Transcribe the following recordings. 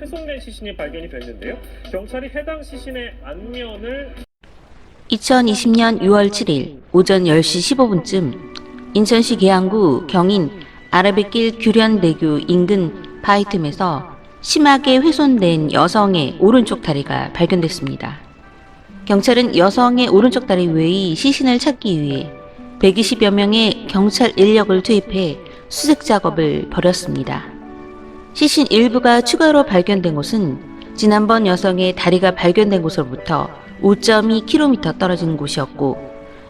훼손된 시신이 발견이 됐는데요. 경찰이 해당 시신의 안면을 2020년 6월 7일 오전 10시 15분쯤 인천시 계양구 경인 아라뱃길 규련대교 인근 바이틈에서 심하게 훼손된 여성의 오른쪽 다리가 발견됐습니다. 경찰은 여성의 오른쪽 다리 외의 시신을 찾기 위해 120여 명의 경찰 인력을 투입해 수색 작업을 벌였습니다. 시신 일부가 추가로 발견된 곳은 지난번 여성의 다리가 발견된 곳으로부터 5.2km 떨어진 곳이었고,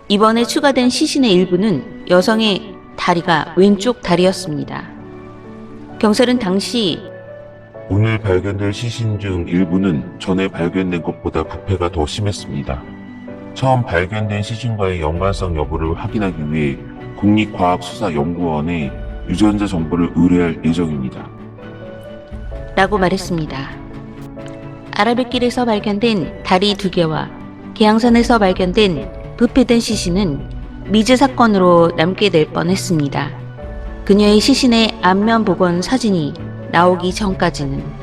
이번에 추가된 시신의 일부는 여성의 다리가 왼쪽 다리였습니다. 경찰은 당시 오늘 발견될 시신 중 일부는 전에 발견된 것보다 부패가 더 심했습니다. 처음 발견된 시신과의 연관성 여부를 확인하기 위해 국립과학수사연구원에 유전자 정보를 의뢰할 예정입니다. 라고 말했습니다. 아라뱃길에서 발견된 다리 2개와 계양산에서 발견된 부패된 시신은 미제 사건으로 남게 될 뻔했습니다. 그녀의 시신의 안면 복원 사진이 나오기 전까지는.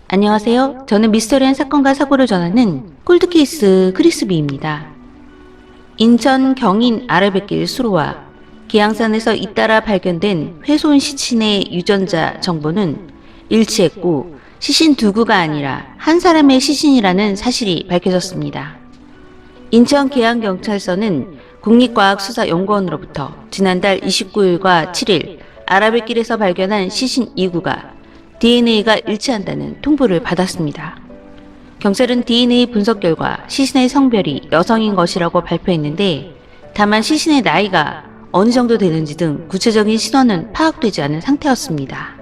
안녕하세요. 저는 미스터리한 사건과 사고를 전하는 콜드케이스 크리스비입니다. 인천 경인 아라뱃길 수로와 계양산에서 잇따라 발견된 훼손 시신의 유전자 정보는 일치했고, 시신 2구가 아니라 한 사람의 시신이라는 사실이 밝혀졌습니다. 인천 계양경찰서는 국립과학수사연구원으로부터 지난달 29일과 7일 아라뱃길에서 발견한 시신 2구가 DNA가 일치한다는 통보를 받았습니다. 경찰은 DNA 분석 결과 시신의 성별이 여성인 것이라고 발표했는데, 다만 시신의 나이가 어느 정도 되는지 등 구체적인 신원은 파악되지 않은 상태였습니다.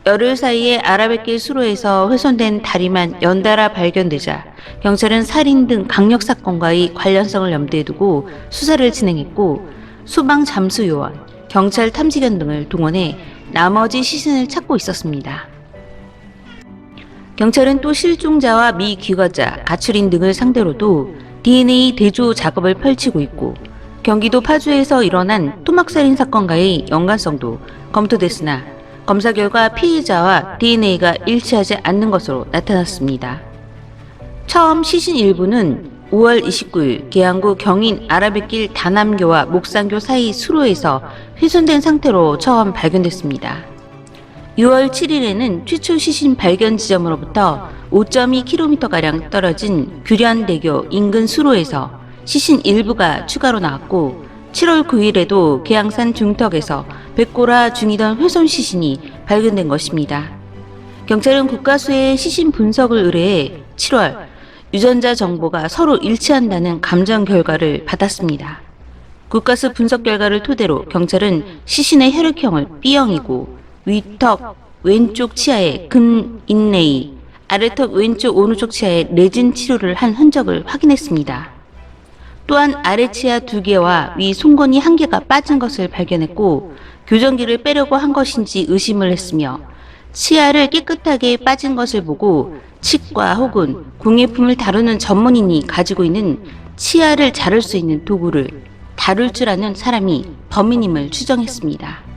열흘 사이에 아라뱃길 수로에서 훼손된 다리만 연달아 발견되자 경찰은 살인 등 강력 사건과의 관련성을 염두에 두고 수사를 진행했고, 소방 잠수 요원, 경찰 탐지견 등을 동원해 나머지 시신을 찾고 있었습니다. 경찰은 또 실종자와 미귀가자, 가출인 등을 상대로도 DNA 대조 작업을 펼치고 있고, 경기도 파주에서 일어난 토막살인 사건과의 연관성도 검토됐으나 검사 결과 피해자와 DNA가 일치하지 않는 것으로 나타났습니다. 처음 시신 일부는 5월 29일 계양구 경인 아라뱃길 다남교와 목산교 사이 수로에서 훼손된 상태로 처음 발견됐습니다. 6월 7일에는 최초 시신 발견 지점으로부터 5.2km가량 떨어진 규련대교 인근 수로에서 시신 일부가 추가로 나왔고, 7월 9일에도 계양산 중턱에서 백골화 중이던 훼손 시신이 발견된 것입니다. 경찰은 국가수의 시신 분석을 의뢰해 7월 유전자 정보가 서로 일치한다는 감정 결과를 받았습니다. 국가수 분석 결과를 토대로 경찰은 시신의 혈액형을 B형이고, 위턱 왼쪽 치아에 근인레이, 아래턱 왼쪽 오른쪽 치아에 레진 치료를 한 흔적을 확인했습니다. 또한 아래 치아 2개와 위 송곳니 1개가 빠진 것을 발견했고, 교정기를 빼려고 한 것인지 의심을 했으며, 치아를 깨끗하게 빠진 것을 보고 치과 혹은 공예품을 다루는 전문인이 가지고 있는 치아를 자를 수 있는 도구를 다룰 줄 아는 사람이 범인임을 추정했습니다.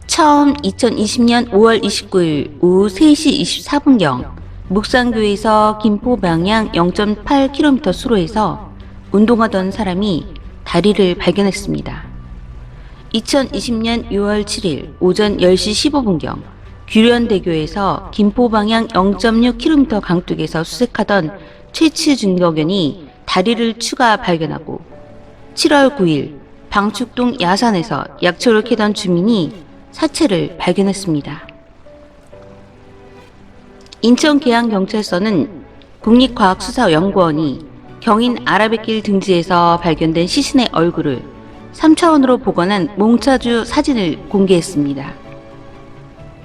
처음 2020년 5월 29일 오후 3시 24분경 목산교에서 김포 방향 0.8km 수로에서 운동하던 사람이 다리를 발견했습니다. 2020년 6월 7일 오전 10시 15분경 규련대교에서 김포 방향 0.6km 강둑에서 수색하던 최치 중격견이 다리를 추가 발견하고, 7월 9일 방축동 야산에서 약초를 캐던 주민이 사체를 발견했습니다. 인천 계양경찰서는 국립과학수사연구원이 경인 아라뱃길 등지에서 발견된 시신의 얼굴을 3차원으로 복원한 몽타주 사진을 공개했습니다.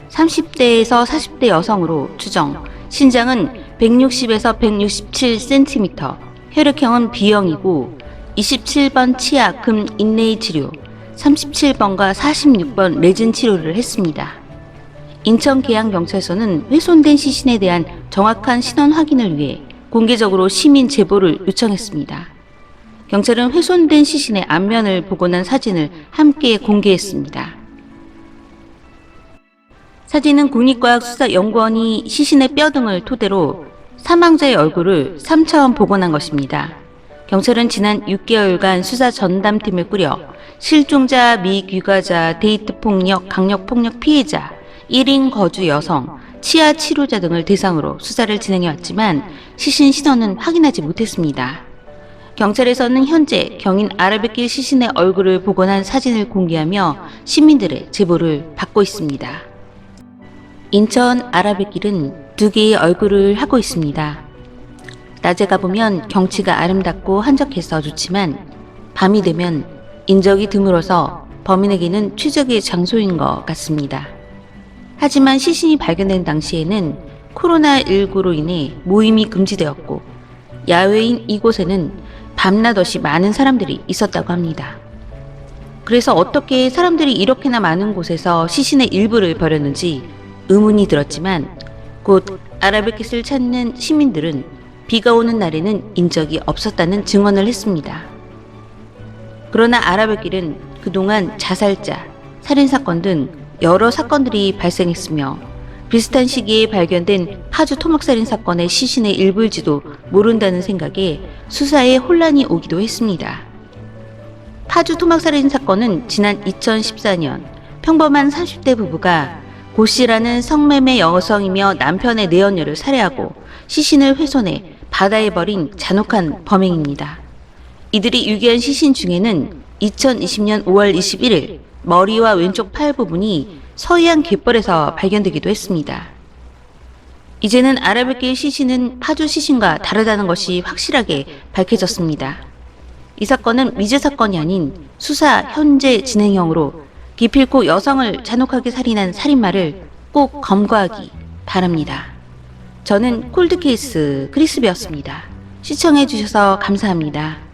30대에서 40대 여성으로 추정, 신장은 160에서 167cm, 혈액형은 B형이고 27번 치아 금 인레이 치료, 37번과 46번 레진 치료를 했습니다. 인천 계양경찰서는 훼손된 시신에 대한 정확한 신원 확인을 위해 공개적으로 시민 제보를 요청했습니다. 경찰은 훼손된 시신의 안면을 보고 난 사진을 함께 공개했습니다. 사진은 국립과학수사연구원이 시신의 뼈 등을 토대로 사망자의 얼굴을 3차원 복원한 것입니다. 경찰은 지난 6개월간 수사 전담팀을 꾸려 실종자, 미귀가자, 데이트폭력, 강력폭력 피해자, 1인 거주 여성, 치아 치료자 등을 대상으로 수사를 진행해왔지만 시신 신원은 확인하지 못했습니다. 경찰에서는 현재 경인 아라뱃길 시신의 얼굴을 복원한 사진을 공개하며 시민들의 제보를 받고 있습니다. 인천 아라뱃길은 2개의 얼굴을 하고 있습니다. 낮에 가보면 경치가 아름답고 한적해서 좋지만 밤이 되면 인적이 드물어서 범인에게는 최적의 장소인 것 같습니다. 하지만 시신이 발견된 당시에는 코로나19로 인해 모임이 금지되었고 야외인 이곳에는 밤낮없이 많은 사람들이 있었다고 합니다. 그래서 어떻게 사람들이 이렇게나 많은 곳에서 시신의 일부를 버렸는지 의문이 들었지만 곧 아라뱃길을 찾는 시민들은 비가 오는 날에는 인적이 없었다는 증언을 했습니다. 그러나 아라뱃길은 그동안 자살자, 살인사건 등 여러 사건들이 발생했으며 비슷한 시기에 발견된 파주 토막살인 사건의 시신의 일부일지도 모른다는 생각에 수사에 혼란이 오기도 했습니다. 파주 토막살인 사건은 지난 2014년 평범한 30대 부부가 고 씨라는 성매매 여성이며 남편의 내연녀를 살해하고 시신을 훼손해 바다에 버린 잔혹한 범행입니다. 이들이 유기한 시신 중에는 2020년 5월 21일 머리와 왼쪽 팔 부분이 서해안 갯벌에서 발견되기도 했습니다. 이제는 아라뱃길 시신은 파주 시신과 다르다는 것이 확실하게 밝혀졌습니다. 이 사건은 미제 사건이 아닌 수사 현재 진행형으로 기필코 여성을 잔혹하게 살인한 살인마를 꼭 검거하기 바랍니다. 저는 콜드케이스 크리스비였습니다. 시청해주셔서 감사합니다.